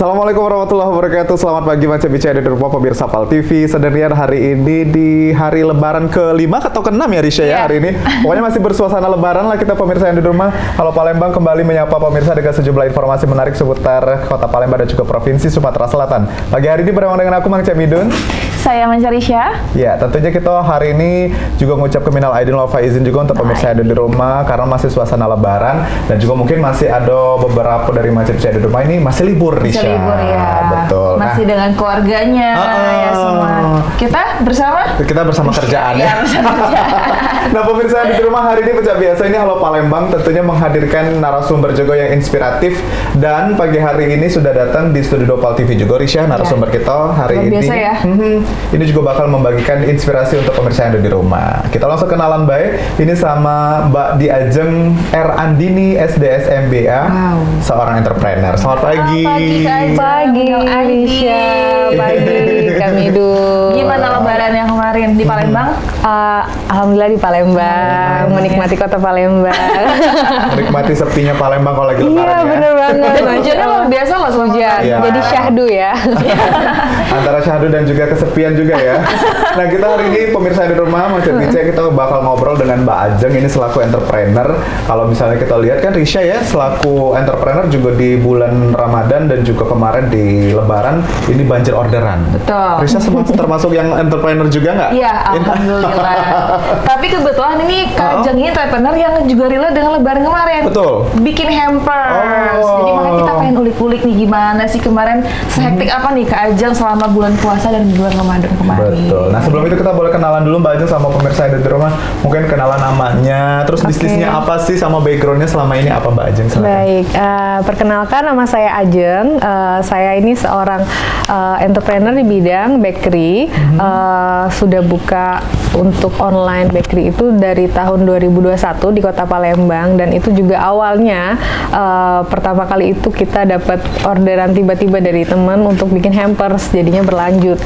Assalamualaikum warahmatullahi wabarakatuh. Selamat pagi Macam Bicara di rumah pemirsa PAL TV. Sedemikian hari ini di hari Lebaran ke-5 atau ke-6 ya Risha ya hari ini. Pokoknya masih bersuasana Lebaran lah kita pemirsa yang di rumah. Halo Palembang kembali menyapa pemirsa dengan sejumlah informasi menarik seputar Kota Palembang dan juga Provinsi Sumatera Selatan. Pagi hari ini bersama dengan aku Mang Camidun. Saya Mencari Syah. Ya, tentunya kita hari ini juga mengucap minal aidin wal faizin juga untuk pemirsa yang ada di rumah karena masih suasana Lebaran dan juga mungkin masih ada beberapa dari Macam Bicara di rumah ini masih libur nih. Masih libur ya. Betul. Masih dengan keluarganya ya semua. Kita bersama kerjaan ya. Bersama kerjaan. Nah pemirsa di rumah hari ini seperti biasa ini Halo Palembang tentunya menghadirkan narasumber juga yang inspiratif dan pagi hari ini sudah datang di studio PAL TV juga Risha narasumber kita hari ini. Biasa ya. Ini juga bakal membagikan inspirasi untuk pemirsa yang ada di rumah. Kita langsung kenalan baik. Ini sama Mbak Diajeng R. Andini SDSMBA, seorang entrepreneur. Selamat pagi. Pagi Aisyah. Pagi Camidun. Gimana Lebaran yang kemarin di Palembang? Alhamdulillah di Palembang, menikmati kota Palembang. Menikmati sepinya Palembang kalau lagi Lebaran ya. Iya bener banget. Hujannya luar biasa loh hujan. Iya. Jadi syahdu ya. Antara syahdu dan juga kesepian juga ya. Nah kita hari ini pemirsa di rumah Macam Bicara kita bakal ngobrol dengan Mbak Ajeng ini selaku entrepreneur. Kalau misalnya kita lihat kan Risha ya selaku entrepreneur juga di bulan Ramadan dan juga kemarin di Lebaran ini banjir orderan. Betul. Risha termasuk yang entrepreneur juga nggak? Iya, alhamdulillah. Tapi kebetulan ini Kak Ajeng ini entrepreneur yang juga relate dengan Lebaran kemarin. Betul. Bikin hampers. Jadi makanya kita pengen ulik-ulik nih gimana sih kemarin sehektik apa nih Kak Ajeng selama bulan puasa dan bulan Ramadan kemarin. Betul. Nah sebelum itu kita boleh kenalan dulu Mbak Ajeng sama pemirsa yang ada di rumah. Mungkin kenalan namanya, terus bisnisnya apa sih sama backgroundnya selama ini apa Mbak Ajeng? Baik, perkenalkan nama saya Ajeng. Saya ini seorang entrepreneur di bidang bakery. Sudah buka untuk online bakery itu dari tahun 2021 di Kota Palembang dan itu juga awalnya pertama kali itu kita dapat orderan tiba-tiba dari teman untuk bikin hampers, jadinya berlanjut.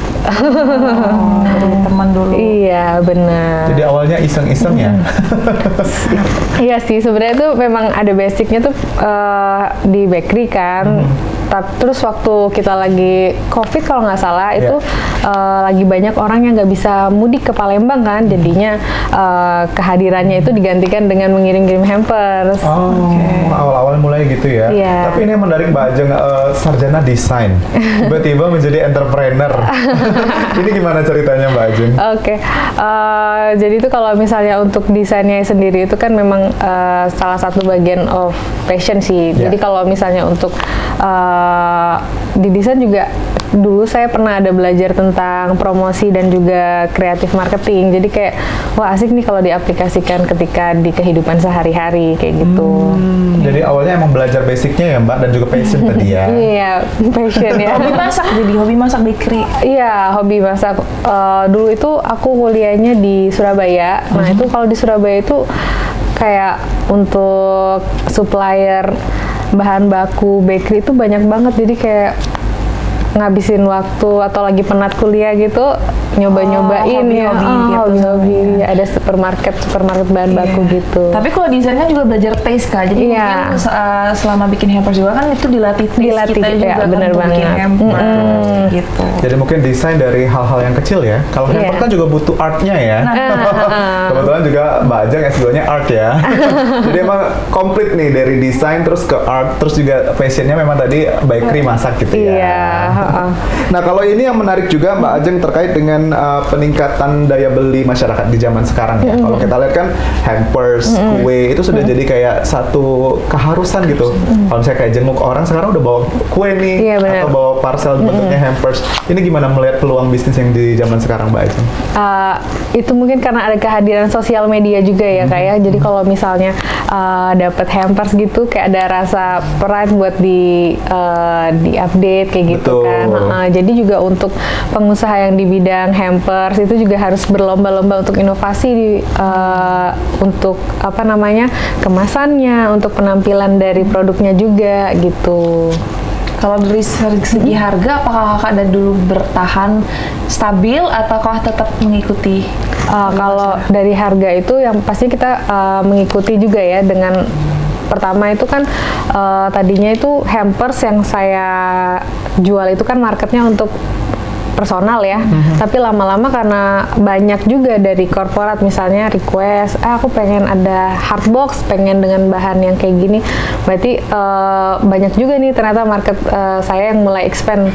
Dari teman dulu. Iya benar. Jadi awalnya iseng-iseng ya? Iya sih, sebenarnya itu memang ada basicnya tuh di bakery kan. Terus waktu kita lagi COVID kalau nggak salah itu lagi banyak orang yang nggak bisa mudik ke Palembang kan, jadinya kehadirannya itu digantikan dengan mengirim-kirim hampers. Awal-awal mulai gitu ya. Iya. Tapi ini yang menarik Mbak Ajeng, sarjana desain, tiba-tiba menjadi entrepreneur. Ini gimana ceritanya Mbak Ajeng? Jadi itu kalau misalnya untuk desainnya sendiri itu kan memang salah satu bagian of passion sih. Jadi kalau misalnya untuk di desain juga dulu saya pernah ada belajar tentang promosi dan juga kreatif marketing. Jadi kayak wah asik nih kalau diaplikasikan ketika di kehidupan sehari-hari kayak gitu. Jadi awalnya emang belajar basicnya ya Mbak dan juga passion tadi ya. Iya, passion ya. Hobi masak jadi hobi masak bakery. Iya, hobi masak. Dulu itu aku kuliahnya di Surabaya. Nah, itu kalau di Surabaya itu kayak untuk supplier bahan baku bakery itu banyak banget. Jadi kayak ngabisin waktu atau lagi penat kuliah gitu nyoba-nyobain hobi-hobi ada supermarket bahan baku gitu. Tapi kalau desainnya juga belajar taste Kak, jadi mungkin selama bikin hampers juga kan itu dilatih taste kita juga kan bener untuk bikin hampers gitu. Jadi mungkin desain dari hal-hal yang kecil ya. Kalau hampers kan juga butuh artnya ya. Kebetulan juga Mbak Ajeng S2-nya art ya. Jadi emang komplit nih dari desain terus ke art terus juga passionnya memang tadi bakery masak gitu ya. Iya. Nah kalau ini yang menarik juga Mbak Ajeng terkait dengan peningkatan daya beli masyarakat di zaman sekarang ya. Kalau kita lihat kan hampers, kue itu sudah jadi kayak satu keharusan gitu. Kalau misalnya kayak jenguk orang sekarang udah bawa kue nih atau bawa parcel bentuknya hampers. Ini gimana melihat peluang bisnis yang di zaman sekarang Mbak Ajeng? Itu mungkin karena ada kehadiran sosial media juga ya Kak ya. Jadi kalau misalnya dapat hampers gitu kayak ada rasa pride buat di update kayak gitu kan. Jadi juga untuk pengusaha yang di bidang hampers itu juga harus berlomba-lomba untuk inovasi untuk kemasannya, untuk penampilan dari produknya juga gitu. Kalau dari segi harga, apakah kakak dari dulu bertahan stabil ataukah tetap mengikuti? Kalau dari harga itu yang pasti kita mengikuti juga ya dengan pertama itu kan tadinya itu hampers yang saya jual itu kan marketnya untuk personal ya, tapi lama-lama karena banyak juga dari korporat misalnya request, aku pengen ada hardbox, pengen dengan bahan yang kayak gini, berarti banyak juga nih ternyata market saya yang mulai expand,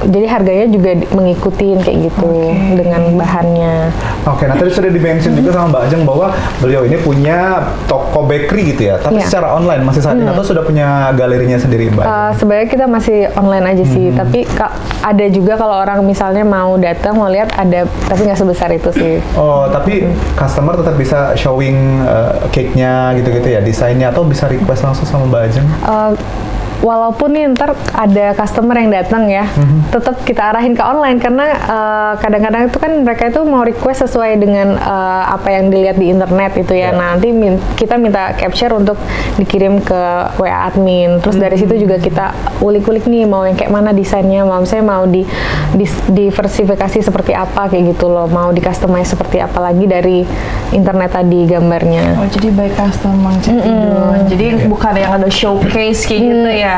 jadi harganya juga mengikuti kayak gitu dengan bahannya. Oke, nah tadi sudah di-mention juga sama Mbak Ajeng bahwa beliau ini punya toko bakery gitu ya, tapi secara online masih saat ini atau sudah punya galerinya sendiri Mbak Ajeng? Sebenarnya kita masih online aja sih, tapi ada juga kalau orang misalnya mau datang mau lihat ada, tapi nggak sebesar itu sih. Oh, tapi customer tetap bisa showing cake-nya gitu-gitu ya, desainnya, atau bisa request langsung sama Mbak Ajeng? Walaupun nih ntar ada customer yang datang ya, tetap kita arahin ke online karena kadang-kadang itu kan mereka itu mau request sesuai dengan apa yang dilihat di internet itu ya. Nah, nanti kita minta capture untuk dikirim ke WA admin. Terus dari situ juga kita ulik-ulik nih mau yang kayak mana desainnya, mau misalnya mau diversifikasi seperti apa kayak gitu loh, mau di customize seperti apa lagi dari internet tadi gambarnya. Oh, jadi by customer jadi bukan yang ada showcase kayak gitu ya.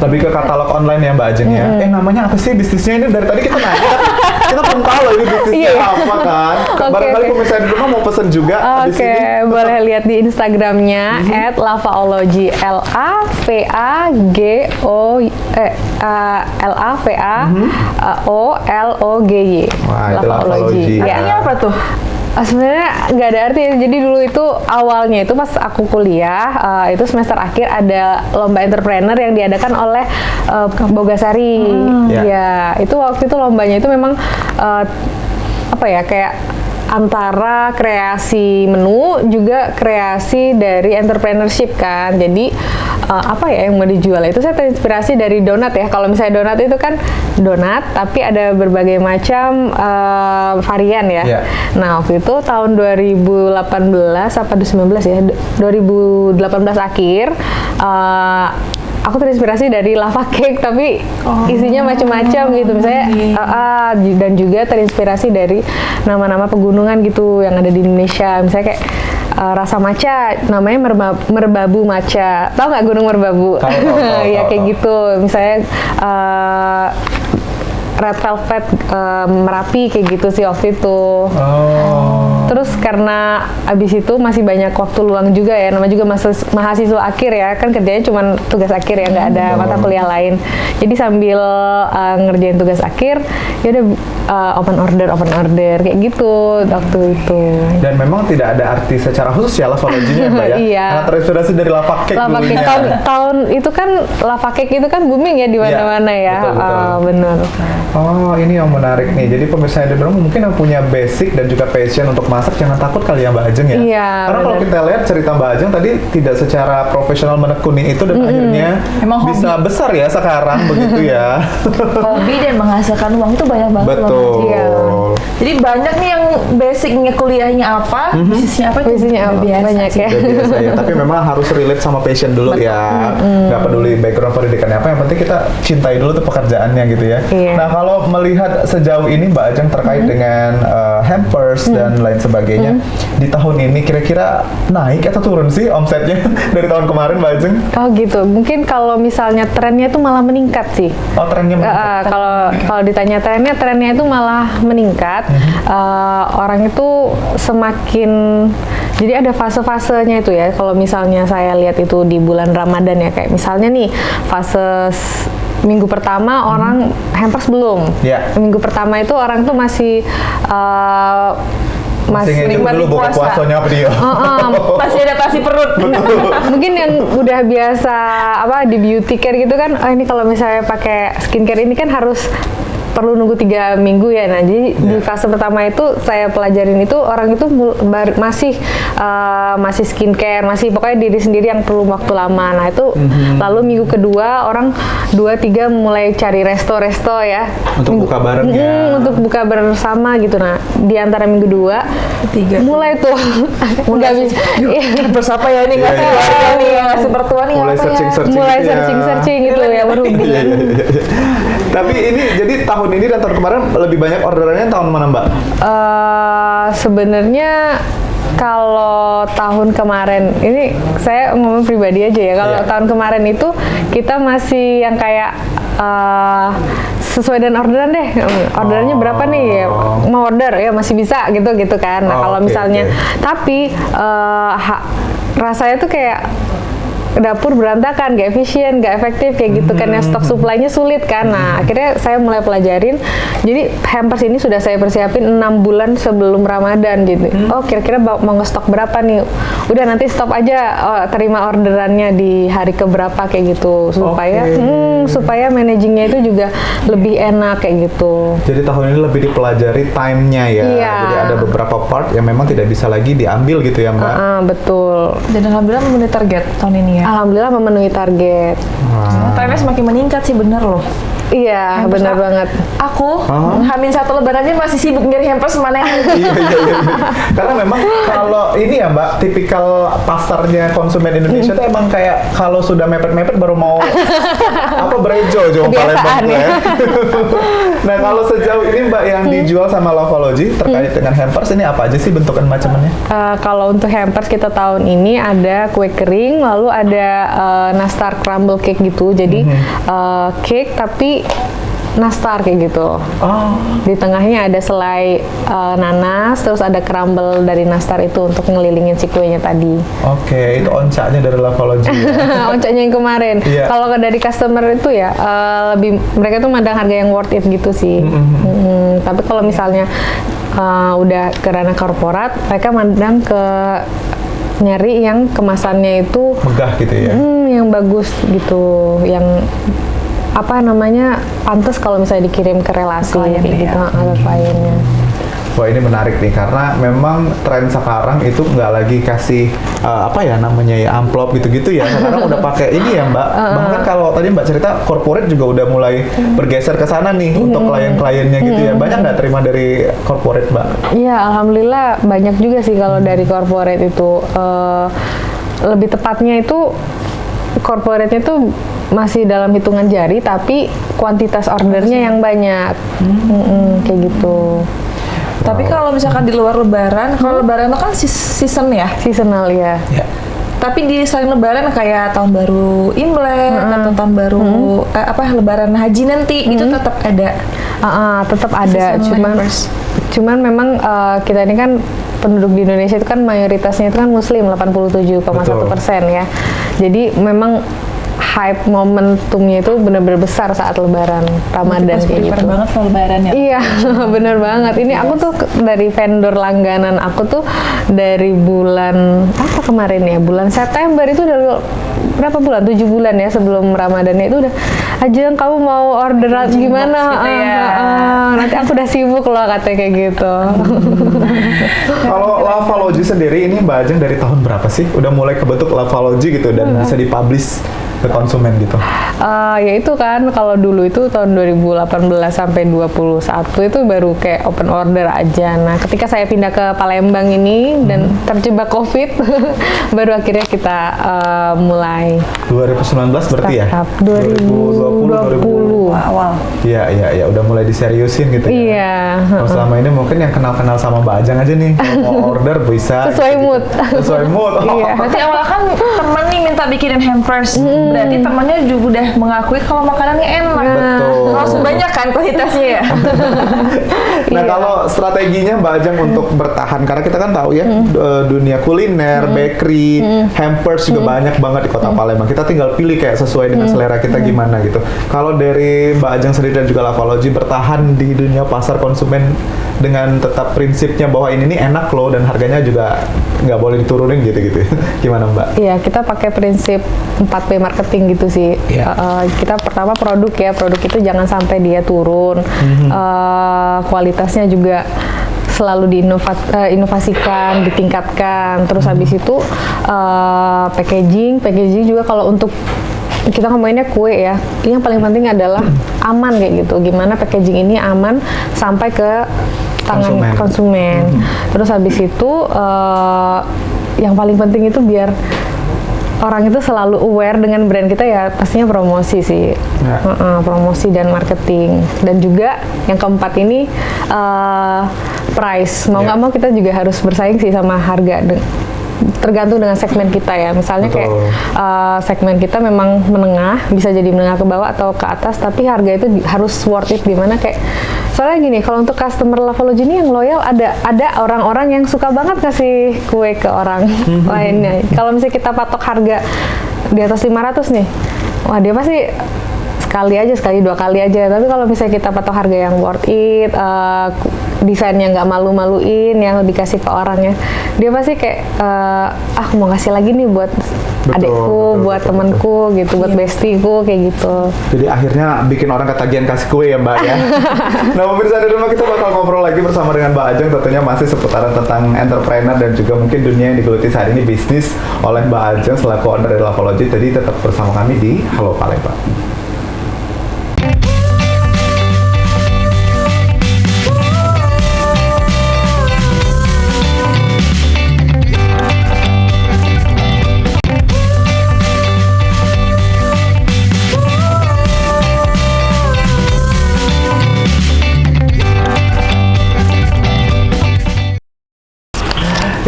Lebih ke katalog online ya Mbak Ajeng ya. Namanya apa sih bisnisnya ini? Dari tadi kita nanya, kita belum tahu loh ini bisnisnya apa kan. Barangkali pemirsa di rumah mau pesen juga di sini. Boleh lihat di Instagramnya @lavaology, LAVAOLOGY. Wah, itu Lavaology. Artinya apa tuh? Sebenarnya nggak ada artinya. Jadi dulu itu awalnya itu pas aku kuliah itu semester akhir ada lomba entrepreneur yang diadakan oleh Bogasari. Ya, itu waktu itu lombanya itu memang apa ya, kayak antara kreasi menu juga kreasi dari entrepreneurship kan. Jadi apa ya yang mau dijual itu saya terinspirasi dari donat ya. Kalau misalnya donat itu kan donat tapi ada berbagai macam varian ya. Nah, waktu itu tahun 2018 apa 2019 ya, 2018 akhir aku terinspirasi dari lava cake tapi isinya macam-macam gitu misalnya, dan juga terinspirasi dari nama-nama pegunungan gitu yang ada di Indonesia, misalnya kayak rasa matcha namanya merbabu matcha, tahu nggak Gunung Merbabu? Ya kayak gitu, misalnya red velvet Merapi kayak gitu sih waktu itu. Terus karena abis itu masih banyak waktu luang juga ya, namanya juga mahasiswa akhir ya, kan kerjanya cuma tugas akhir ya, nggak ada mata kuliah lain. Jadi sambil ngerjain tugas akhir, ya udah open order kayak gitu waktu itu. Dan memang tidak ada arti secara khusus ya Lavaology-nya Mbak ya? Iya. Karena terinspirasi dari lava cake dulunya. Tahun itu kan lava cake itu kan booming ya di mana-mana ya. Benar. Oh, ini yang menarik nih. Jadi pemirsa yang di rumah mungkin yang punya basic dan juga passion untuk masak, jangan takut kali ya Mbak Ajeng ya. Iya, karena kalau kita lihat cerita Mbak Ajeng tadi tidak secara profesional menekuni itu dan akhirnya bisa besar ya sekarang begitu ya. Hobi dan menghasilkan uang itu banyak banget. Betul. Iya. Jadi banyak nih yang basicnya kuliahnya apa, bisnisnya apa, bisnisnya biasa banyak ya. Biasa ya. Tapi memang harus relate sama passion dulu ya. Nggak peduli background pendidikannya apa, yang penting kita cintai dulu tuh pekerjaannya gitu ya. Nah, kalau melihat sejauh ini Mbak Ajeng terkait dengan hampers dan lain sebagainya, di tahun ini kira-kira naik atau turun sih omsetnya dari tahun kemarin Mbak Ajeng? Oh gitu, mungkin kalau misalnya trennya itu malah meningkat sih. Oh, trennya meningkat. Kalau ditanya trennya itu malah meningkat. Orang itu semakin, jadi ada fase-fasenya itu ya. Kalau misalnya saya lihat itu di bulan Ramadan ya, kayak misalnya nih fase minggu pertama orang hampers belum. Minggu pertama itu orang tuh masih nikmat dulu buka puasanya apa dia. Masih adaptasi perut. Mungkin yang udah biasa di beauty care gitu kan, ini kalau misalnya pakai skincare ini kan harus perlu nunggu 3 minggu ya. Nah, jadi di fase pertama itu saya pelajarin itu orang itu masih skincare, masih pokoknya diri sendiri yang perlu waktu lama. Nah, itu lalu minggu kedua orang 2-3 mulai cari resto-resto ya. Untuk buka bareng ya. Untuk buka bersama gitu. Nah, di antara minggu 2-3 mulai tuh nggak bisa. Bersapa ya ini nggak ngasih mertua nih mulai searching-searching mulai searching gitu ya berhubungan. Tapi ini jadi tahun ini dan tahun kemarin lebih banyak orderannya tahun mana Mbak? Sebenarnya Kalau tahun kemarin, ini saya ngomong pribadi aja ya. Kalau tahun kemarin itu kita masih yang kayak sesuai dengan orderan deh. Orderannya berapa nih? Ya, mau order ya masih bisa gitu kan. Nah kalau misalnya, tapi rasanya tuh kayak dapur berantakan, gak efisien, gak efektif kayak gitu kan ya, stok supply-nya sulit kan. Nah akhirnya saya mulai pelajarin, jadi hampers ini sudah saya persiapin 6 bulan sebelum Ramadan gitu. Oh kira-kira mau nge-stok berapa nih, udah nanti stop aja, terima orderannya di hari keberapa kayak gitu, supaya supaya managingnya itu juga lebih enak kayak gitu. Jadi tahun ini lebih dipelajari time-nya ya. Jadi ada beberapa part yang memang tidak bisa lagi diambil gitu ya Mbak. Betul. Dan alhamdulillah memenuhi target tahun ini ya. Alhamdulillah memenuhi target. Trennya semakin meningkat sih, bener loh. Iya, benar banget. Aku Hamin 1 Lebaran aja masih sibuk nyari hampers mana yang Iya. Karena memang kalau ini ya Mbak, tipikal pasarnya konsumen Indonesia tuh emang kayak kalau sudah mepet-mepet baru mau berejo Palembang ya. Nah kalau sejauh ini Mbak yang dijual sama Lovalogy terkait dengan hampers ini apa aja sih bentukan macamnya? Kalau untuk hampers kita tahun ini ada kue kering, lalu ada nastar crumble cake gitu. Jadi cake tapi nastar kayak gitu. Di tengahnya ada selai nanas, terus ada crumble dari nastar itu untuk ngelilingin si kuenya tadi. Oke, itu oncaknya dari Lovalogy. Oncaknya yang kemarin. Kalau dari customer itu ya lebih mereka tuh mandang harga yang worth it gitu sih. Tapi kalau misalnya udah ke ranah korporat, mereka mandang ke nyari yang kemasannya itu megah gitu ya. Yang bagus gitu, yang apa namanya pantas kalau misalnya dikirim ke relasi kayak gitu ke kliennya. Wah ini menarik nih karena memang tren sekarang itu nggak lagi kasih apa ya namanya ya amplop gitu-gitu ya. Sekarang udah pakai ini ya Mbak. Bahkan kalau tadi Mbak cerita corporate juga udah mulai bergeser ke sana nih untuk klien-kliennya gitu ya. Banyak nggak terima dari corporate Mbak? Iya alhamdulillah banyak juga sih kalau dari corporate itu. Lebih tepatnya itu corporate-nya tuh masih dalam hitungan jari tapi kuantitas ordernya yang banyak. Kayak gitu. Tapi kalau misalkan di luar Lebaran, kalau Lebaran itu kan season ya? Seasonal ya. Tapi di selain Lebaran kayak tahun baru Imlek atau tahun baru Lebaran Haji nanti itu tetap ada. Tetap ada. Cuman memang kita ini kan penduduk di Indonesia itu kan mayoritasnya itu kan Muslim 87,1% ya. Jadi memang hype momentumnya itu benar-benar besar saat Lebaran Ramadan kayak gitu. Banget kalau Lebaran ya. Iya, bener banget. Ini aku tuh dari vendor langganan aku tuh dari bulan apa kemarin ya? Bulan September itu udah berapa bulan? 7 bulan ya sebelum Ramadannya itu udah Ajeng kamu mau order gimana? Gitu ya. Nanti aku udah sibuk loh katanya kayak gitu. Kalau Lovalogy sendiri ini Mbak Ajeng dari tahun berapa sih? Udah mulai kebentuk Lovalogy gitu dan bisa dipublish ke konsumen gitu? Ya itu kan kalau dulu itu tahun 2018 sampai 21 itu baru kayak open order aja. Nah ketika saya pindah ke Palembang ini dan terjebak COVID baru akhirnya kita mulai 2019 berarti ya? 2020 awal. Iya udah mulai diseriusin gitu ya. Iya. Kalau selama ini mungkin yang kenal-kenal sama Mbak Ajeng aja nih mau order bisa Sesuai gitu. mood. Sesuai mood. Iya. Berarti awal kan temen nih minta bikinin hampers. Berarti temannya juga udah mengakui kalau makanannya enak. Betul. Langsung banyak kan kualitasnya ya. Nah kalau strateginya Mbak Ajeng untuk bertahan karena kita kan tahu ya dunia kuliner, bakery, hampers juga banyak banget di Kota Palembang. Kita tinggal pilih kayak sesuai dengan selera kita gimana gitu. Kalau dari Mbak Ajeng sendiri dan juga Lovalogy bertahan di dunia pasar konsumen dengan tetap prinsipnya bahwa ini nih enak loh dan harganya juga nggak boleh diturunin gitu-gitu. Gimana Mbak? Iya, kita pakai prinsip 4P marketing gitu sih. Kita pertama produk ya, produk itu jangan sampai dia turun. Kualitasnya juga selalu diinovasikan, ditingkatkan. Terus habis itu packaging juga kalau untuk kita ngomonginnya kue ya, yang paling penting adalah aman kayak gitu. Gimana packaging ini aman sampai ke tangan konsumen. Terus habis itu yang paling penting itu biar orang itu selalu aware dengan brand kita ya pastinya promosi sih. Ya. Promosi dan marketing. Dan juga yang keempat ini price. Mau nggak mau kita juga harus bersaing sih sama harga. Tergantung dengan segmen kita ya. Misalnya Betul. kayak segmen kita memang menengah, bisa jadi menengah ke bawah atau ke atas, tapi harga itu harus worth it, dimana kayak soalnya gini, kalau untuk customer Lavology ini yang loyal ada orang-orang yang suka banget kasih kue ke orang lainnya. Kalau misalnya kita patok harga di atas 500 nih, wah dia pasti sekali dua kali aja. Tapi kalau misalnya kita patok harga yang worth it, desainnya nggak malu-maluin, yang dikasih ke orangnya, dia pasti kayak aku mau kasih lagi nih buat adekku, buat temanku gitu, buat bestiku kayak gitu. Jadi akhirnya bikin orang ketagihan kasih kue ya Mbak ya. Nah pemirsa di rumah, kita bakal ngobrol lagi bersama dengan Mbak Ajeng, tentunya masih seputaran tentang entrepreneur dan juga mungkin dunia yang digeluti saat ini, bisnis oleh Mbak Ajeng selaku owner dari Lavology. Jadi tetap bersama kami di Halo Palembang.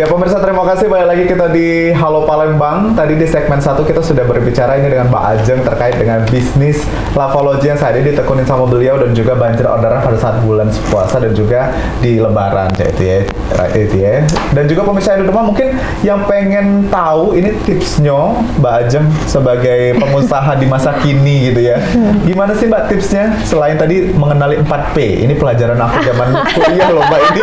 Ya pemirsa, terima kasih balik lagi kita di Halo Palembang. Tadi di segmen 1 kita sudah berbicara ini dengan Mbak Ajeng terkait dengan bisnis Lavology yang saat ini ditekunin sama beliau dan juga banjir orderan pada saat bulan puasa dan juga di lebaran itu ya. Dan juga pemirsa di rumah mungkin yang pengen tahu ini tipsnya Mbak Ajeng sebagai pengusaha di masa kini gitu ya. Gimana sih Mbak tipsnya selain tadi mengenali 4P? Ini pelajaran aku zaman kuliah loh Mbak ini.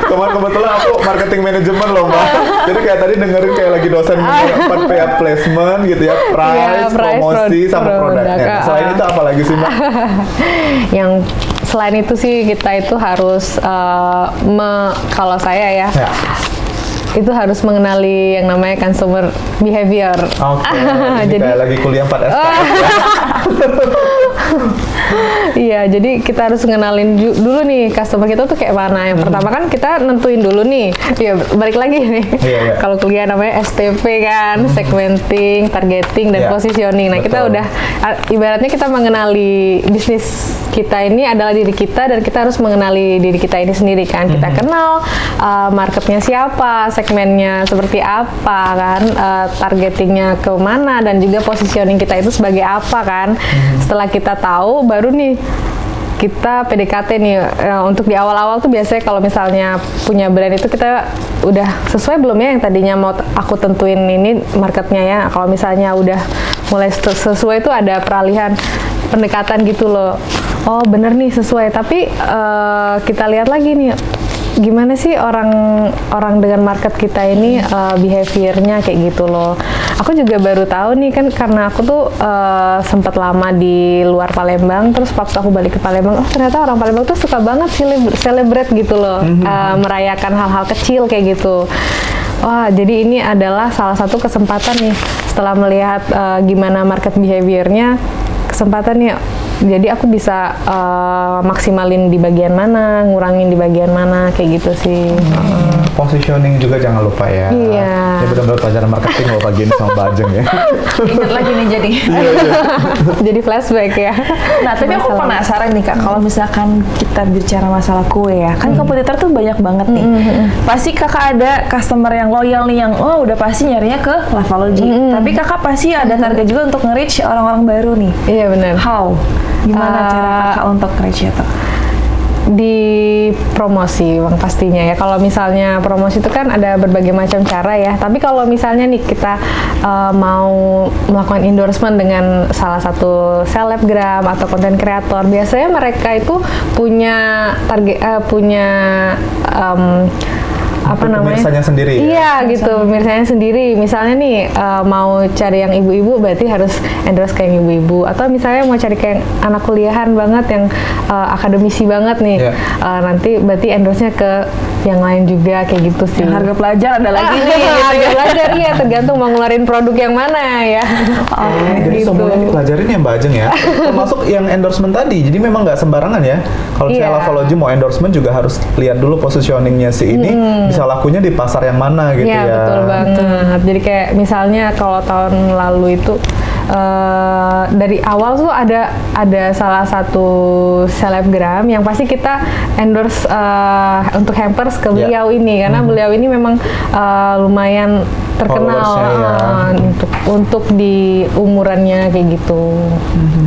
Kemarin kebetulan aku marketing manajemen loh Mbak. Jadi kayak tadi dengerin kayak lagi dosen 4P placement gitu ya, price, promosi, sama produknya. Nah, selain itu apa lagi sih Mbak? Yang selain itu sih kita itu harus kalau saya ya, itu harus mengenali yang namanya consumer behavior. Oke, jadi kayak lagi kuliah 4 SKS ya. Iya, jadi kita harus ngenalin dulu nih customer kita tuh kayak mana. Yang pertama kan kita nentuin dulu nih. Ya balik lagi nih. Iya. Kalau kuliah namanya STP kan, segmenting, targeting, dan positioning. Nah, betul. kita udah ibaratnya kita mengenali bisnis kita ini adalah diri kita, dan kita harus mengenali diri kita ini sendiri kan. Kita kenal marketnya siapa, segmennya seperti apa kan, targetingnya ke mana, dan juga positioning kita itu sebagai apa kan. Setelah kita tahu, baru nih kita PDKT nih. Untuk di awal-awal tuh biasanya kalau misalnya punya brand itu kita udah sesuai belum ya yang tadinya mau aku tentuin ini marketnya ya. Kalau misalnya udah mulai sesuai itu ada peralihan pendekatan gitu loh. Oh bener nih sesuai, tapi kita lihat lagi nih gimana sih orang dengan market kita ini behaviornya kayak gitu loh. Aku juga baru tahu nih kan, karena aku tuh sempat lama di luar Palembang, terus pas aku balik ke Palembang, oh ternyata orang Palembang tuh suka banget celebrate gitu loh, merayakan hal-hal kecil kayak gitu. Wah, jadi ini adalah salah satu kesempatan nih setelah melihat gimana market behaviornya, kesempatan nih. Jadi aku bisa maksimalin di bagian mana, ngurangin di bagian mana, kayak gitu sih. Positioning juga jangan lupa ya. Iya. Ini benar-benar pelajaran marketing loh pagi ini sama Mbak Ajeng ya. Ingat lagi nih jadi. Jadi flashback ya. Nah, tapi aku penasaran nih Kak, kalau misalkan kita bicara masalah kue ya, kan kompetitor tuh banyak banget nih. Pasti Kakak ada customer yang loyal nih, yang udah pasti nyarinya ke Lavology. Tapi Kakak pasti ada target juga untuk nge-reach orang-orang baru nih. Iya benar. How? Gimana cara Kakak untuk reach itu? Di promosi bang pastinya ya. Kalau misalnya promosi itu kan ada berbagai macam cara ya, tapi kalau misalnya nih kita mau melakukan endorsement dengan salah satu selebgram atau konten kreator, biasanya mereka itu punya target, apa namanya? Pemirsanya sendiri ya? Iya gitu, pemirsanya sendiri. Misalnya nih mau cari yang ibu-ibu, berarti harus endorse ke yang ibu-ibu. Atau misalnya mau cari kayak anak kuliahan banget, yang akademisi banget nih, nanti berarti endorse-nya ke yang lain juga, kayak gitu sih. Yang harga pelajar ada lagi nih. Harga pelajar, iya, tergantung mau ngeluarin produk yang mana ya. Jadi gitu. semuanya dipelajarin ya Mbak Ajeng ya. Termasuk yang endorsement tadi. Jadi memang nggak sembarangan ya. Kalau misalnya Lavology mau endorsement juga harus lihat dulu positioningnya si ini bisa lakunya di pasar yang mana gitu Iya, ya. betul banget. Jadi kayak misalnya kalau tahun lalu itu dari awal tuh ada salah satu selebgram yang pasti kita endorse untuk hampers ke beliau ini karena beliau ini memang lumayan terkenal untuk di umurannya kayak gitu.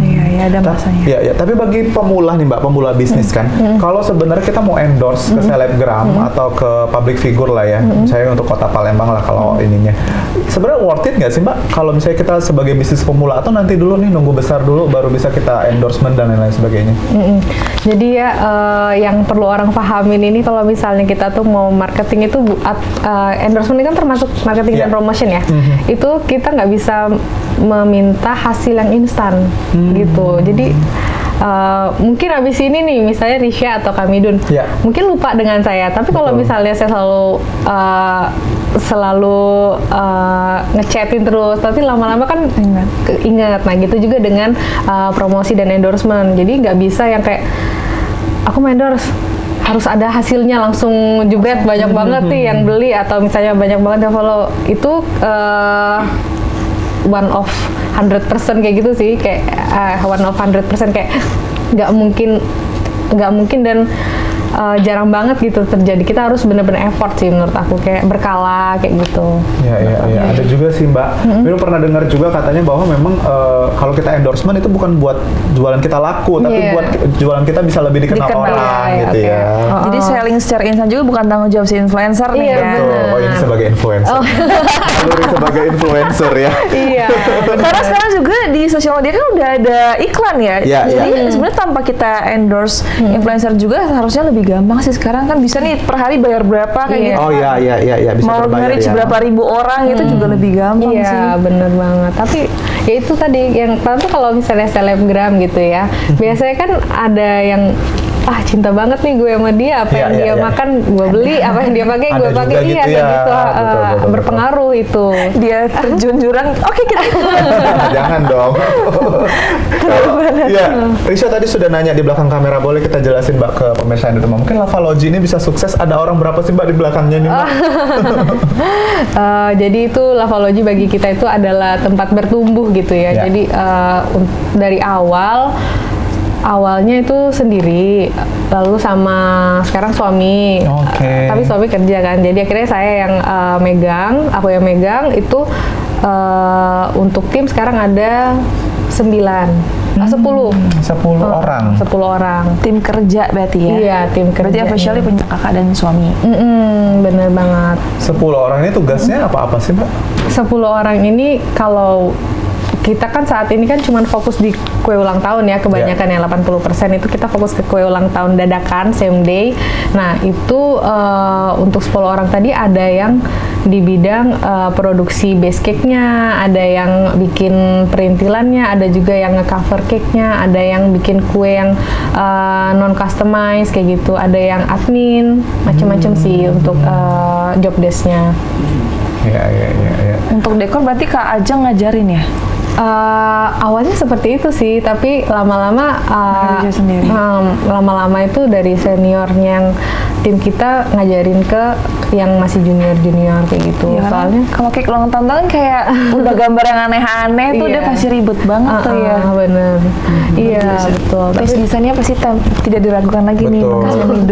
Iya, ada masanya. Ya, tapi bagi pemula nih Mbak, pemula bisnis kan, kalau sebenarnya kita mau endorse ke selebgram atau ke public figure lah ya, misalnya untuk Kota Palembang lah kalau ininya, sebenarnya worth it nggak sih Mbak? Kalau misalnya kita sebagai bisnis pemula atau nanti dulu nih nunggu besar dulu baru bisa kita endorsement dan lain-lain sebagainya? Jadi ya yang perlu orang pahamin ini kalau misalnya kita tuh mau marketing itu endorsement ini kan termasuk marketing dan promotion ya. Itu kita nggak bisa meminta hasil yang instan gitu. Jadi mungkin abis ini nih misalnya Risha atau Kamidun mungkin lupa dengan saya. Tapi kalau misalnya saya selalu ngechatin terus, tapi lama-lama kan ingat. Nah gitu juga dengan promosi dan endorsement. Jadi nggak bisa yang kayak aku mau endorse harus ada hasilnya langsung jebret banyak banget nih yang beli atau misalnya banyak banget yang follow. Itu one of 100% kayak gitu sih, kayak one of 100% kayak nggak mungkin dan jarang banget gitu terjadi. Kita harus bener-bener effort sih menurut aku, kayak berkala kayak gitu. Iya. Ada juga sih Mbak. Aku pernah dengar juga katanya bahwa memang kalau kita endorsement itu bukan buat jualan kita laku, tapi buat jualan kita bisa lebih dikenal orang gitu ya. Jadi selling secara instan juga bukan tanggung jawab si influencer nih ya. Betul. Oh ini sebagai influencer. Naluri sebagai influencer ya. Iya. Karena sekarang juga di sosial media kan udah ada iklan ya. Jadi sebenarnya tanpa kita endorse influencer juga harusnya lebih gampang sih. Sekarang kan bisa nih per hari bayar berapa kayak gitu. Oh iya bisa mau berbayar nge-reach ya. berapa ribu orang itu juga lebih gampang sih. Iya, bener banget. Tapi ya itu tadi yang tentu kalau misalnya selebgram gitu ya, biasanya kan ada yang cinta banget nih gue sama dia, apa yang dia makan gue beli, apa yang dia pakai gue pakai, gitu ya. Betul. Berpengaruh itu. Dia terjun jurang, oke kita jangan dong. Iya, Risha tadi sudah nanya di belakang kamera, boleh kita jelasin Mbak ke pemirsa yang di rumah, mungkin Lavalogy ini bisa sukses, ada orang berapa sih Mbak di belakangnya nih Mbak? Jadi itu Lavalogy bagi kita itu adalah tempat bertumbuh gitu ya. Jadi dari awalnya itu sendiri, lalu sama sekarang suami. Tapi suami kerja kan, jadi akhirnya saya yang aku yang megang itu. Untuk tim sekarang ada 10 orang. 10 orang. Tim kerja berarti ya? Iya, tim kerja. Berarti officially punya kakak dan suami. Bener banget. 10 orang ini tugasnya apa-apa sih Mbak? 10 orang ini kalau kita kan saat ini kan cuma fokus di kue ulang tahun ya, kebanyakan yang 80% itu kita fokus ke kue ulang tahun dadakan, same day. Nah itu untuk 10 orang tadi ada yang di bidang produksi base cake-nya, ada yang bikin perintilannya, ada juga yang nge-cover cake-nya, ada yang bikin kue yang non-customize kayak gitu, ada yang admin, macam-macam sih untuk job desk-nya. Iya. Untuk dekor berarti Kak Ajeng ngajarin ya? Awalnya seperti itu sih, tapi lama-lama itu dari seniornya yang tim kita ngajarin ke yang masih junior kayak gitu. Ya, soalnya kalau kayak ulang tahun kan kayak udah gambar yang aneh-aneh tuh udah pasti ribet banget tuh ya. Bener. Iya betul. Terus desainnya pasti tidak diragukan lagi nih.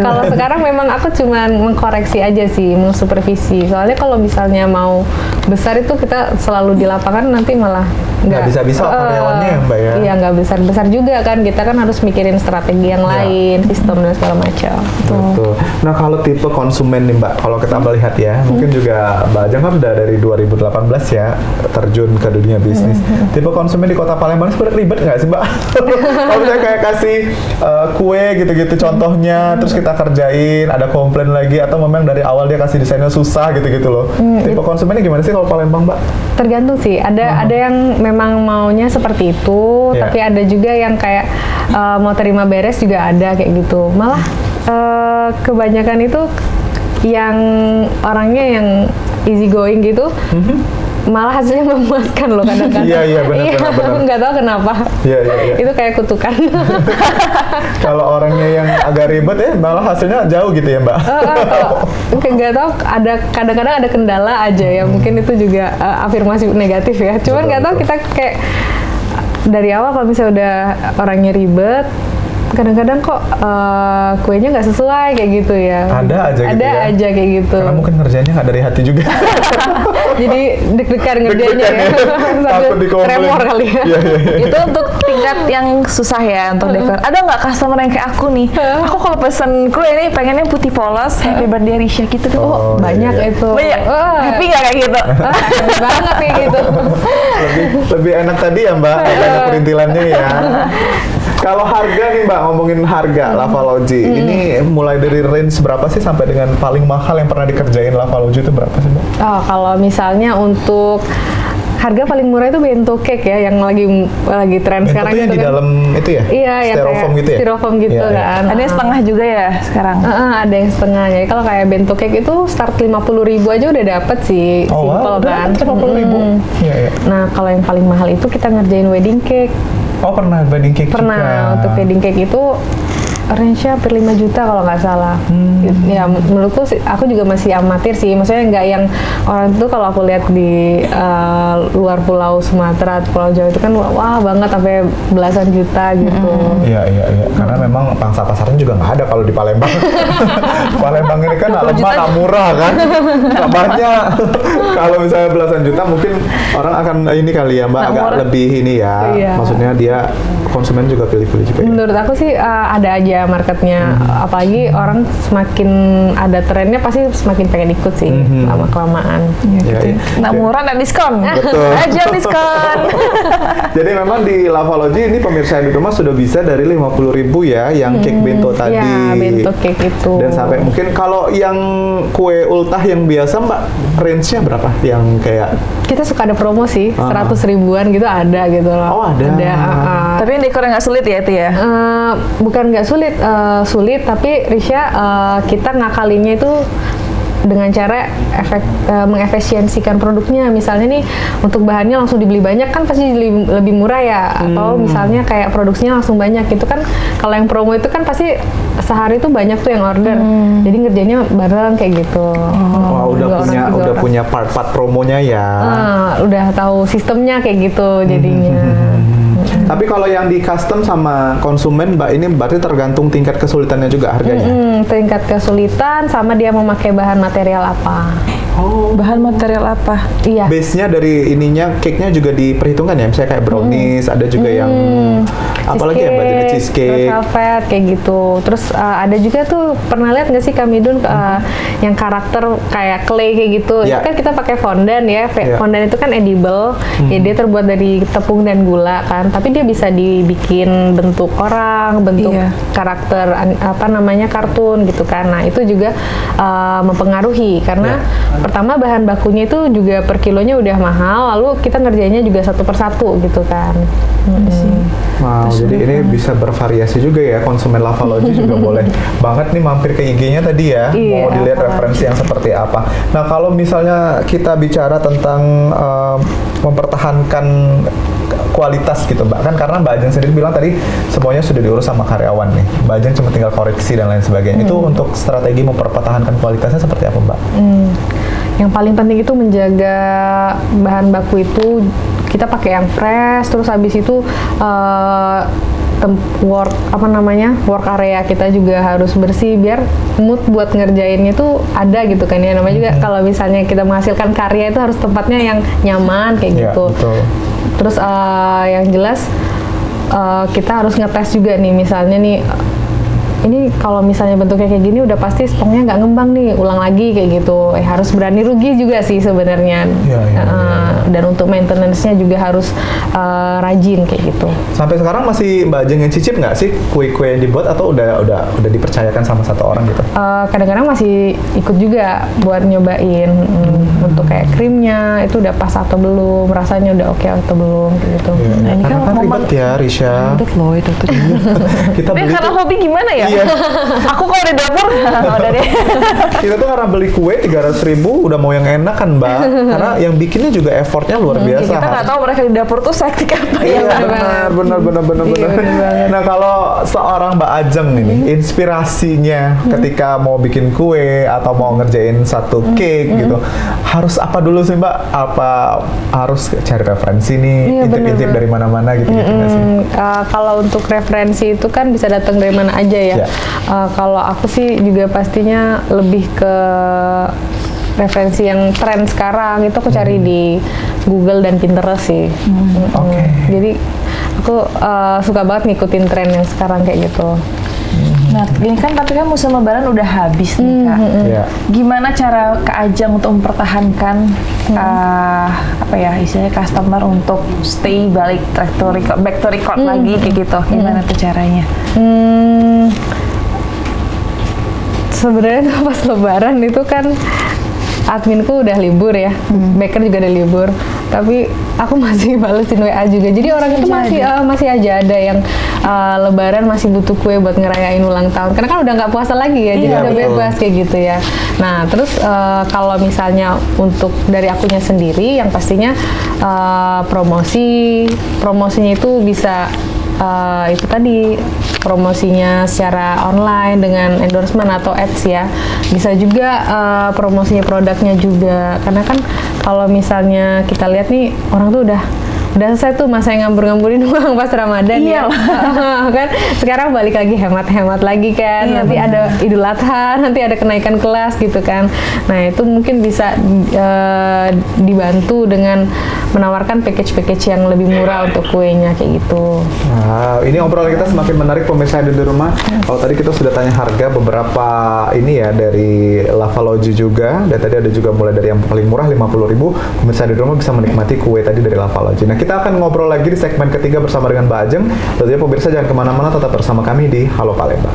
Kalau sekarang memang aku cuma mengkoreksi aja sih, mengsupervisi. Soalnya kalau misalnya mau besar itu kita selalu di lapangan nanti malah nggak bisa karyawannya ya Mbak ya? Iya, nggak besar juga kan, kita kan harus mikirin strategi yang lain, sistem dan segala macam. Betul. Nah kalau tipe konsumen nih Mbak, kalau kita melihat ya, mungkin juga Mbak Ajeng kan udah dari 2018 ya terjun ke dunia bisnis. Tipe konsumen di Kota Palembang sebenarnya ribet nggak sih Mbak? Kalau misalnya kayak kasih kue gitu-gitu contohnya, terus kita kerjain, ada komplain lagi, atau memang dari awal dia kasih desainnya susah gitu-gitu loh. Tipe konsumennya gimana sih kalau Palembang Mbak? Tergantung sih, ada yang memang maunya seperti itu, tapi ada juga yang kayak mau terima beres juga ada kayak gitu. Malah kebanyakan itu yang orangnya yang easy going gitu, malah hasilnya memuaskan loh kadang-kadang. Iya, benar. Aku nggak tahu kenapa. Iya. Itu kayak kutukan. Kalau orangnya yang agak ribet ya, malah hasilnya jauh gitu ya, Mbak. Nggak tahu, ada kadang-kadang ada kendala aja ya, mungkin itu juga afirmasi negatif ya. Cuman nggak tahu, kita kayak dari awal kalau misalnya udah orangnya ribet, kadang-kadang kok kuenya nggak sesuai kayak gitu ya. Ada aja kayak gitu. Karena mungkin ngerjainnya nggak dari hati juga. Jadi deg-degan ngerjainnya ya. Takut dikomplain. Tremor kali ya. Iya. Itu untuk tingkat yang susah ya untuk dekor. Ada nggak customer yang kayak aku nih? Aku kalau pesen kue ini pengennya putih polos, happy birthday Risha gitu tuh. Oh, banyak iya. itu. Banyak. Happy nggak kayak gitu? Happy banget kayak gitu. lebih enak tadi ya, Mbak. Ada perintilannya ya. Kalau harga nih, Mbak, ngomongin harga Lavalogy, ini mulai dari range berapa sih sampai dengan paling mahal yang pernah dikerjain Lavalogy itu berapa sih, Mbak? Oh, kalau misalnya untuk harga paling murah itu bento cake ya, yang lagi tren Bento sekarang tuh yang itu di kan. dalam itu ya? Iya, yang Styrofoam kayak gitu ya? styrofoam gitu Iya, iya. kan. Ada yang setengah juga ya sekarang. Ada yang setengah. Jadi kalau kayak bento cake itu start 50.000 aja udah dapet sih, Oh, simple wow, kan. 50.000. Iya. Nah, kalau yang paling mahal itu kita ngerjain wedding cake. Oh, pernah wedding cake Pernah. juga? Untuk wedding cake itu range-nya hampir 5 juta kalau nggak salah. Ya menurutku sih, aku juga masih amatir sih. Maksudnya nggak yang orang itu, kalau aku lihat di luar pulau Sumatera, Pulau Jawa itu kan wah banget sampai belasan juta gitu. Iya. Karena memang pangsa pasarnya juga nggak ada kalau di Palembang. Palembang ini kan nggak lemah, nggak murah kan, nggak banyak. Kalau misalnya belasan juta, mungkin orang akan ini kali ya, Mbak, Nggak agak murah. lebih ini ya. Iya. Maksudnya dia konsumen juga pilih-pilih juga. Ya. Menurut aku sih ada aja marketnya. Apalagi orang semakin ada trennya pasti semakin pengen ikut sih lama-kelamaan. Iya. Nggak murah, nggak diskon. Betul. Aja diskon. Jadi memang di Lavalogy ini pemirsa yang di rumah sudah bisa dari 50.000 ya, yang cake bento tadi. Ya, bento cake itu. Dan sampai mungkin kalau yang kue ultah yang biasa, Mbak, range-nya berapa? Yang kayak Kita suka ada promo sih, 100 ribuan gitu ada gitu loh. Oh, ada. Tapi yang dekornya nggak sulit ya itu ya? Bukan nggak sulit, sulit, tapi Risha kita ngakalinnya itu dengan cara mengefisiensikan produknya. Misalnya nih, untuk bahannya langsung dibeli banyak kan pasti lebih murah ya. Atau misalnya kayak produksinya langsung banyak gitu kan. Kalau yang promo itu kan pasti sehari tuh banyak tuh yang order. Jadi ngerjainnya bareng kayak gitu. wah, udah punya part-part promonya ya. Udah tahu sistemnya kayak gitu jadinya. Tapi kalau yang di custom sama konsumen, Mbak, ini berarti tergantung tingkat kesulitannya juga harganya. Tingkat kesulitan sama dia memakai bahan material apa. Oh. Bahan material apa? Iya. Base-nya dari ininya, cake-nya juga diperhitungkan ya? Misalnya kayak brownies, ada juga yang apalagi ya, Mbak, jenis red cheesecake. velvet kayak gitu. Terus ada juga tuh, pernah lihat nggak sih Kak Midun yang karakter kayak clay kayak gitu. Ya. Itu kan kita pakai fondant ya. Ya. Fondant itu kan edible. Ya, dia terbuat dari tepung dan gula kan. Tapi dia bisa dibikin bentuk orang, bentuk Iya. karakter apa namanya, kartun gitu kan. Nah, itu juga mempengaruhi karena pertama bahan bakunya itu juga per kilonya udah mahal, lalu kita ngerjainnya juga satu persatu gitu kan. Wow, jadi ini bisa bervariasi juga ya, konsumen Lavalogy juga boleh banget nih mampir ke IG-nya tadi ya, Iya, mau dilihat referensi yang seperti apa. Nah, kalau misalnya kita bicara tentang mempertahankan kualitas gitu, Mbak, kan karena Mbak Ajeng sendiri bilang tadi semuanya sudah diurus sama karyawan nih, Mbak Ajeng cuma tinggal koreksi dan lain sebagainya. Itu untuk strategi mempertahankan kualitasnya seperti apa, Mbak? Yang paling penting itu menjaga bahan baku itu kita pakai yang fresh, terus habis itu work area kita juga harus bersih biar mood buat ngerjainnya itu ada gitu kan ya. Namanya juga kalau misalnya kita menghasilkan karya itu harus tempatnya yang nyaman kayak Iya, gitu. betul. Terus yang jelas kita harus ngetes juga nih, misalnya nih ini kalau misalnya bentuknya kayak gini udah pasti stoknya nggak ngembang nih, ulang lagi kayak gitu. Harus berani rugi juga sih sebenarnya. Iya. Dan untuk maintenance-nya juga harus rajin kayak gitu. Sampai sekarang masih Mbak Ajeng yang cicip nggak sih kue-kue yang dibuat atau udah dipercayakan sama satu orang gitu? Kadang-kadang masih ikut juga buat nyobain untuk kayak krimnya itu udah pas atau belum, rasanya udah oke atau belum gitu. Iya, Nah, ini karena kan kan momen- ribet ya, Risha. Ribet loh itu tuh. Kita Tapi beli karena tuh- hobi gimana ya? Iya. Aku kalau di dapur, udah deh. Kita tuh karena beli kue 300.000 udah mau yang enak kan Mbak, karena yang bikinnya juga effortnya luar biasa. Kita nggak tahu mereka di dapur tuh sektik apa Iya ya. benar. Nah kalau seorang Mbak Ajeng ini inspirasinya ketika mau bikin kue atau mau ngerjain satu cake gitu, harus apa dulu sih Mbak? Apa harus cari referensi nih, intip-intip dari mana-mana gitu nggak sih? Kalau untuk referensi itu kan bisa datang dari mana aja ya. Ya. Kalau aku sih juga pastinya lebih ke referensi yang tren sekarang itu aku cari di Google dan Pinterest sih. Oke. Jadi aku suka banget ngikutin tren yang sekarang kayak gitu. Nah, ini kan tapi kan musim lebaran udah habis nih Kak. Iya. Gimana cara Kak Ajeng untuk mempertahankan apa ya istilahnya customer untuk stay balik back to record lagi kayak gitu? Gimana tuh caranya? Sebenarnya tuh pas lebaran itu kan adminku udah libur ya, baker juga udah libur, tapi aku masih balesin WA juga. Jadi orang itu masih aja ada yang lebaran masih butuh kue buat ngerayain ulang tahun. Karena kan udah nggak puasa lagi ya, jadi udah bebas kayak gitu ya. Nah terus kalau misalnya untuk dari akunya sendiri, yang pastinya promosinya itu bisa itu tadi promosinya secara online dengan endorsement atau ads ya, bisa juga promosinya produknya juga, karena kan kalau misalnya kita lihat nih orang tuh udah selesai tuh masa yang ngambur-ngamburin uang pas Ramadan ya kan, sekarang balik lagi hemat-hemat lagi kan, nanti ada Idul Adha, nanti ada kenaikan kelas gitu kan. Nah itu mungkin bisa dibantu dengan menawarkan package-package yang lebih murah untuk kuenya kayak gitu. Nah, ini obrolan kita semakin menarik pemirsa di rumah. Kalau tadi kita sudah tanya harga beberapa ini ya dari Lavalogy juga, dan tadi ada juga mulai dari yang paling murah 50.000. Pemirsa di rumah bisa menikmati kue tadi dari Lavalogy. Nah, kita akan ngobrol lagi di segmen ketiga bersama dengan Mbak Ajeng. Tentunya pemirsa jangan kemana-mana, tetap bersama kami di Halo Palembang.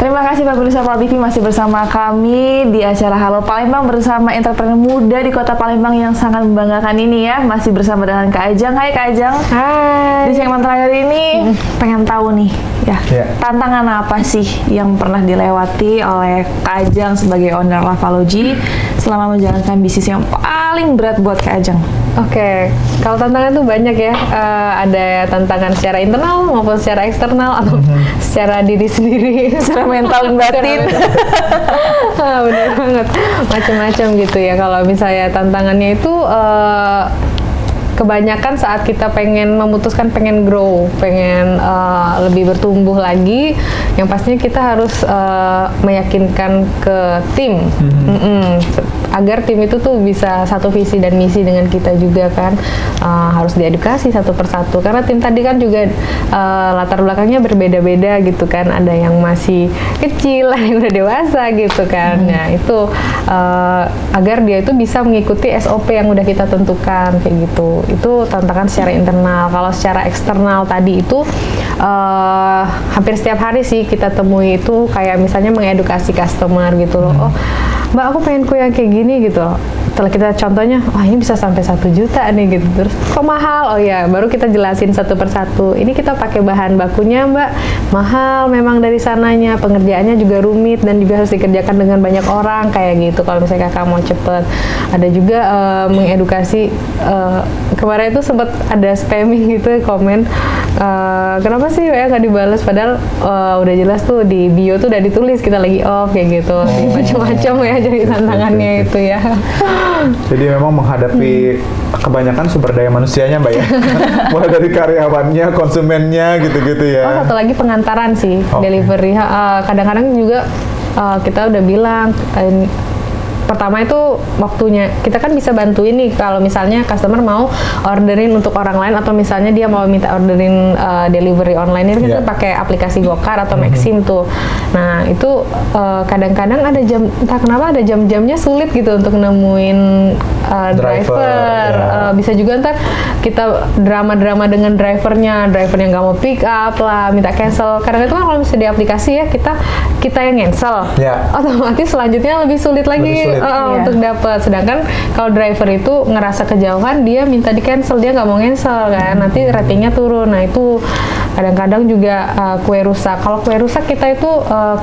Terima kasih Pak Pemirsa Pal TV masih bersama kami di acara Halo Palembang bersama entrepreneur muda di Kota Palembang yang sangat membanggakan ini ya. Masih bersama dengan Kak Ajeng. Hai Kak Ajeng. Hai. Di segmen terakhir ini pengen tahu nih ya, tantangan apa sih yang pernah dilewati oleh Kak Ajeng sebagai owner Lavalogy selama menjalankan bisnis yang paling berat buat Kak Ajeng? Oke, kalau tantangan tuh banyak ya. Ada tantangan secara internal maupun secara eksternal atau secara diri sendiri, Secara mental dan batin. Bener banget, macam-macam gitu ya. Kalau misalnya tantangannya itu kebanyakan saat kita pengen grow, pengen lebih bertumbuh lagi, yang pastinya kita harus meyakinkan ke tim, agar tim itu tuh bisa satu visi dan misi dengan kita juga kan. Harus diedukasi satu persatu, karena tim tadi kan juga latar belakangnya berbeda-beda gitu kan, ada yang masih kecil, ada yang udah dewasa gitu kan. Nah itu agar dia itu bisa mengikuti SOP yang udah kita tentukan kayak gitu. Itu tantangan secara internal. Kalau secara eksternal tadi itu hampir setiap hari sih kita temui itu, kayak misalnya mengedukasi customer gitu loh. Oh Mbak, aku pengen kue yang kayak gini gitu. Setelah kita contohnya, wah ini bisa sampai 1 juta nih gitu. Terus kok mahal? Oh ya, baru kita jelasin satu persatu. Ini kita pakai bahan bakunya Mbak, mahal memang dari sananya, pengerjaannya juga rumit dan juga harus dikerjakan dengan banyak orang kayak gitu. Kalau misalnya kakak mau cepet, ada juga mengedukasi. Kemarin itu sempat ada spamming gitu komen, kenapa sih ya nggak dibalas? Padahal udah jelas tuh di bio tuh udah ditulis kita lagi off kayak gitu. Macam-macam ya jadi tantangannya itu ya. Jadi memang menghadapi kebanyakan sumber daya manusianya Mbak ya. Mulai dari karyawannya, konsumennya gitu-gitu ya. Oh, satu lagi pengantaran sih, delivery. Kadang-kadang juga kita udah bilang, pertama itu waktunya kita kan bisa bantuin nih kalau misalnya customer mau orderin untuk orang lain, atau misalnya dia mau minta orderin delivery online, ini kita pakai aplikasi Gokar atau Maxim tuh. Nah itu kadang-kadang ada jam, entah kenapa ada jam-jamnya sulit gitu untuk nemuin driver. ya. Bisa juga ntar kita drama-drama dengan drivernya nggak mau pick up lah, minta cancel. Karena itu kan kalau misalnya di aplikasi ya kita yang cancel, Ya. otomatis selanjutnya lebih sulit lagi Lebih sulit. Iya. untuk dapat. Sedangkan kalau driver itu ngerasa kejauhan, dia minta di cancel, dia nggak mau cancel kan, nanti ratingnya turun. Nah itu kadang-kadang juga kue rusak. Kalau kue rusak kita itu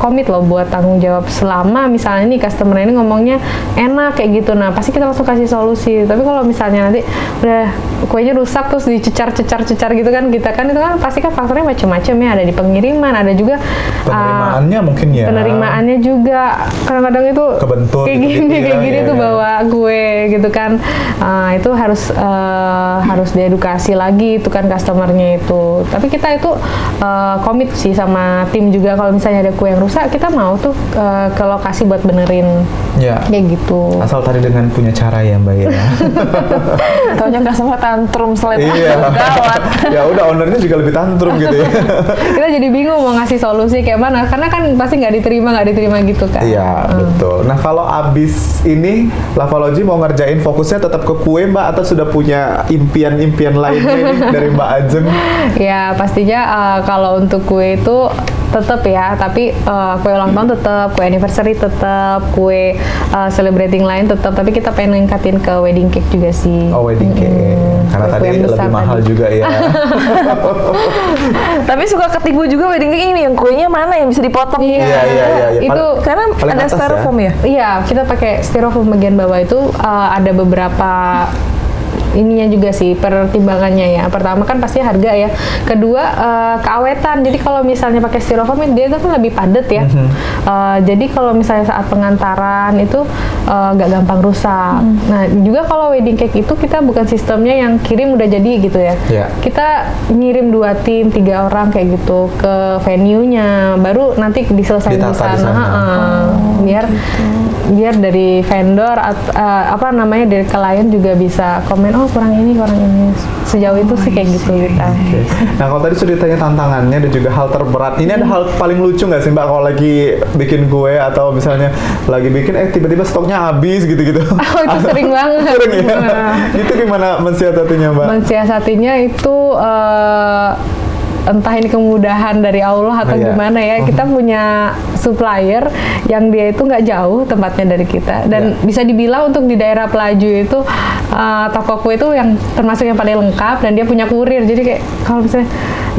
komit loh buat tanggung jawab selama misalnya nih customer ini ngomongnya enak kayak gitu. Nah pasti kita langsung kasih solusi. Tapi kalau misalnya nanti udah kuenya rusak terus dicecar gitu kan, kita kan itu kan pasti kan faktornya macam-macam ya. Ada di pengiriman, ada juga Penerimaannya mungkin ya. penerimaannya juga kadang-kadang itu Kebentur kayak gitu-gitu gini ya, kayak gini iya, tuh iya. bawa kue gitu kan. Itu harus diedukasi lagi itu kan customernya itu. Tapi kita itu komit sih sama tim juga, kalau misalnya ada kue yang rusak kita mau tuh ke lokasi buat benerin Ya. kayak gitu. Asal tadi dengan punya cara ya Mbak ya. Taunya customer tantrum setelah itu Iya. gawat. Ya udah, ownernya juga lebih tantrum gitu ya. Kita jadi bingung mau ngasih solusi kayak mana, karena kan pasti nggak diterima gitu kan. Iya, betul. Nah, kalau abis ini Lavalogy mau ngerjain fokusnya tetap ke kue Mbak, atau sudah punya impian-impian lainnya nih dari Mbak Ajeng? Ya pastinya kalau untuk kue itu tetap ya, tapi kue ulang tahun tetap, kue anniversary tetap, kue celebrating lain tetap, tapi kita pengen ningkatin ke wedding cake juga sih. Oh, wedding cake. Karena Kue tadi yang besar lebih mahal tadi. juga ya. Tapi suka ketipu juga wedding cake ini, yang kuenya mana yang bisa dipotong. Iya, Iya. Itu Karena Paling ada atas styrofoam ya? iya, kita pakai styrofoam bagian bawah itu ada beberapa ininya juga sih pertimbangannya ya. Pertama kan pasti harga ya. Kedua keawetan. Jadi kalau misalnya pakai styrofoam dia itu kan lebih padat ya. Jadi kalau misalnya saat pengantaran itu nggak gampang rusak. Nah juga kalau wedding cake itu kita bukan sistemnya yang kirim udah jadi gitu ya. Iya. Kita ngirim 2 tim 3 orang kayak gitu ke venue-nya, baru nanti diselesain di Ditata di sana. sana. Biar dari vendor dari klien juga bisa komen, oh kurang ini. Sejauh itu sih kayak gitu kita. Oke. Nah, kalau tadi sudah ditanya tantangannya dan juga hal terberat, ini ada hal paling lucu nggak sih Mbak kalau lagi bikin kue atau misalnya lagi bikin tiba-tiba stoknya habis gitu-gitu? Oh itu sering banget. Sering ya? Nah, Itu gimana mensiasatinya Mbak? mensiasatinya itu entah ini kemudahan dari Allah atau Iya. gimana ya, kita punya supplier yang dia itu nggak jauh tempatnya dari kita, dan Iya. bisa dibilang untuk di daerah Pelaju itu toko kue itu yang termasuk yang paling lengkap, dan dia punya kurir. Jadi kayak kalau misalnya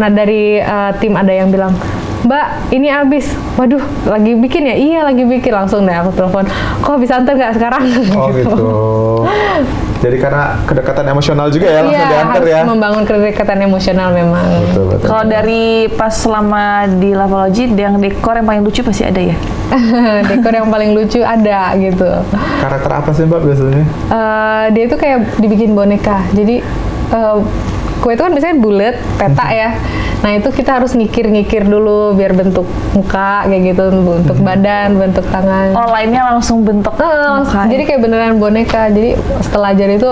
dari tim ada yang bilang, Mbak ini habis, waduh lagi bikin ya, iya lagi bikin, langsung deh aku telepon, kok bisa antar nggak sekarang? Oh gitu. Jadi karena kedekatan emosional juga ya, langsung Iya, diantar harus ya. membangun kedekatan emosional memang. Betul. Kalau dari pas selama di Lavalogy, yang dekor yang paling lucu pasti ada ya? Dekor yang paling lucu ada gitu. Karakter apa sih Mbak biasanya? Dia itu kayak dibikin boneka. Jadi kue itu kan biasanya bulat, peta ya. Nah itu kita harus ngikir-ngikir dulu biar bentuk muka kayak gitu, bentuk badan, bentuk tangan. Oh, lainnya langsung bentuk muka. Jadi kayak beneran boneka. Jadi setelah ajar itu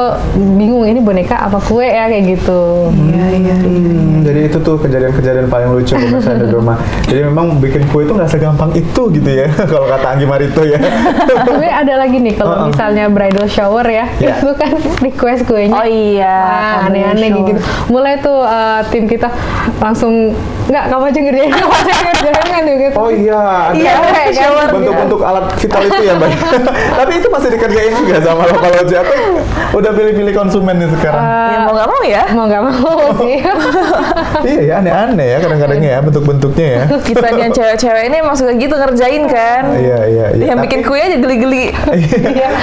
bingung ini boneka apa kue ya kayak gitu. Iya. Jadi itu tuh kejadian-kejadian paling lucu pemirsa di rumah. Jadi memang bikin kue itu nggak segampang itu gitu ya, kalau kata Anggi Marito ya. Tapi ada lagi nih kalau misalnya bridal shower ya, Ya. itu kan request kuenya. Oh iya. Aneh-aneh Shower. gitu. Mulai tuh tim kita langsung nggak kamu aja ngerjain kan gitu. Oh iya, Iya, ada shower. bentuk-bentuk alat vital itu ya Mbak. Tapi itu masih dikerjain juga sama Lavalogy, atau udah pilih-pilih konsumen nih sekarang? Ya mau nggak mau ya. Mau nggak mau sih. Iya ya, aneh-aneh ya kadang-kadang ya bentuk-bentuknya ya. Kita yang cewek-cewek ini emang suka gitu ngerjain kan. Iya. Yang bikin kue aja geli-geli.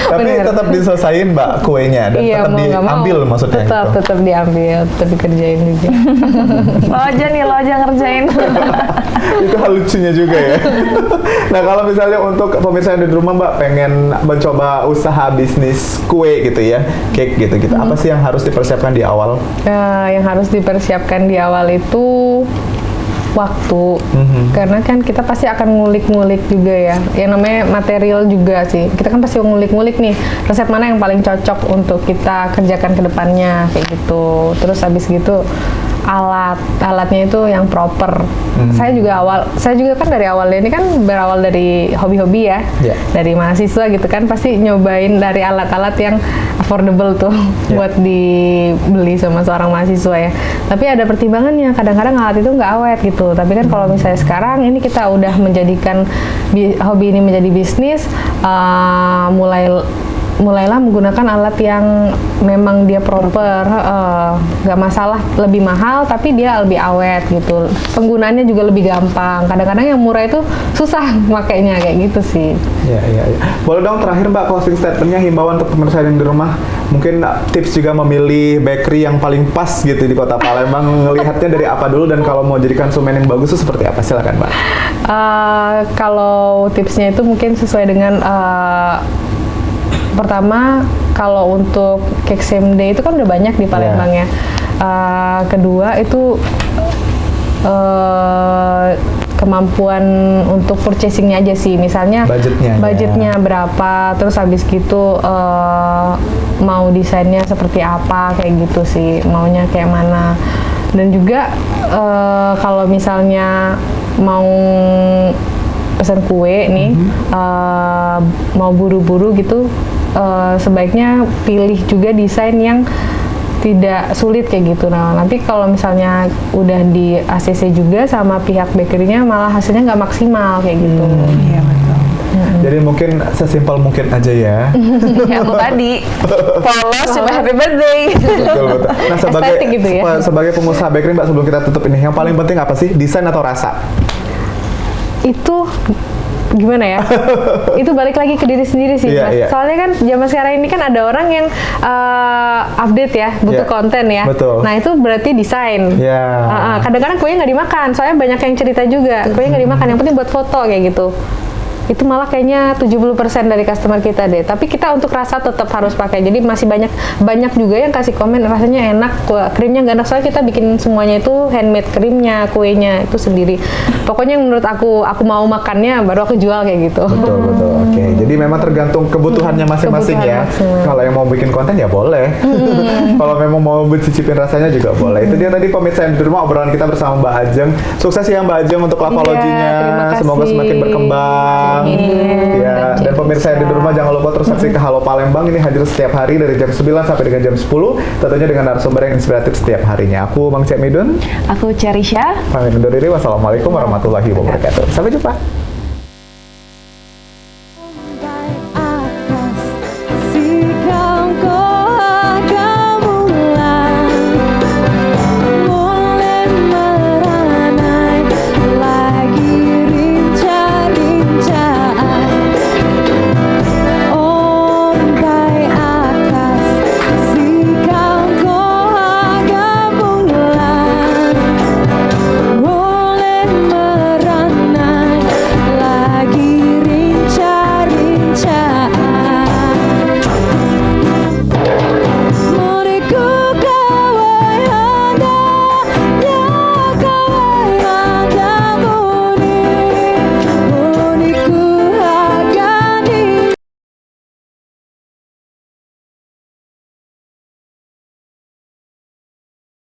Tapi bener. tetap diselesain Mbak kuenya dan Iya, tetap mau nggak mau. diambil maksudnya. gitu. Tetap diambil, tetap dikerjain juga. Lo aja ngerjain. Itu hal lucunya juga ya. Nah kalau misalnya untuk pemirsa yang di rumah Mbak pengen mencoba usaha bisnis kue gitu ya, cake gitu-gitu, apa sih yang harus dipersiapkan di awal? Yang harus dipersiapkan di awal itu waktu, karena kan kita pasti akan ngulik-ngulik juga ya, yang namanya material juga sih. Kita kan pasti ngulik-ngulik nih resep mana yang paling cocok untuk kita kerjakan ke depannya kayak gitu. Terus habis gitu alatnya itu yang proper. Saya juga kan dari awalnya ini kan berawal dari hobi-hobi ya, dari mahasiswa gitu kan, pasti nyobain dari alat-alat yang affordable tuh buat dibeli sama seorang mahasiswa ya. Tapi ada pertimbangannya, kadang-kadang alat itu nggak awet gitu. Tapi kan kalau misalnya sekarang ini kita udah menjadikan hobi ini menjadi bisnis, mulailah menggunakan alat yang memang dia proper, nggak masalah lebih mahal tapi dia lebih awet gitu. Penggunaannya juga lebih gampang. Kadang-kadang yang murah itu susah makainya kayak gitu sih. Iya. Boleh dong terakhir Mbak closing statementnya, himbauan untuk pemirsa yang di rumah, mungkin tips juga memilih bakery yang paling pas gitu di Kota Palembang, ngelihatnya dari apa dulu, dan kalau mau jadi konsumen yang bagus itu seperti apa, silakan Mbak. Kalau tipsnya itu mungkin sesuai dengan pertama, kalau untuk cake same day itu kan udah banyak di Palembang ya. Kedua itu kemampuan untuk purchasingnya aja sih. Misalnya budgetnya berapa, terus habis gitu mau desainnya seperti apa, kayak gitu sih, maunya kayak mana. Dan juga kalau misalnya mau pesan kue nih, mau buru-buru gitu, sebaiknya pilih juga desain yang tidak sulit kayak gitu. Nah, nanti kalau misalnya udah di ACC juga sama pihak bakery-nya, malah hasilnya nggak maksimal kayak gitu. Iya, betul. Jadi mungkin sesimpel mungkin aja ya. Ya, aku tadi polos cuma happy birthday. Betul. Nah, Estetik gitu ya. sebagai pengusaha bakery Mbak, sebelum kita tutup ini, yang paling penting apa sih? Desain atau rasa? Itu gimana ya? Itu balik lagi ke diri sendiri sih, Mas. Soalnya kan zaman sekarang ini kan ada orang yang update ya, butuh konten ya. Betul. Nah, itu berarti desain. Kadang-kadang kuenya nggak dimakan, soalnya banyak yang cerita juga kuenya nggak dimakan, yang penting buat foto kayak gitu. Itu malah kayaknya 70% dari customer kita deh. Tapi kita untuk rasa tetap harus pakai. Jadi masih banyak juga yang kasih komen rasanya enak, krimnya nggak enak. Soalnya kita bikin semuanya itu handmade, krimnya, kuenya itu sendiri. Pokoknya yang menurut aku mau makannya baru aku jual kayak gitu. Betul. Oke. Jadi memang tergantung kebutuhannya masing-masing ya. Kalau yang mau bikin konten ya boleh. Kalau memang mau mencicipin rasanya juga boleh. Itu dia tadi pemirsa yang di rumah, obrolan kita bersama Mbak Ajeng. Sukses ya Mbak Ajeng untuk Lavalogy-nya. Semoga semakin berkembang. Ya, dan pemirsa yang di rumah jangan lupa terus saksikan Halo Palembang, ini hadir setiap hari dari jam 9 sampai dengan jam 10, tentunya dengan narasumber yang inspiratif setiap harinya. Aku Bang Cek Midun, aku Cerisha. pamit undur diri. Wassalamualaikum warahmatullahi wabarakatuh. Sampai jumpa.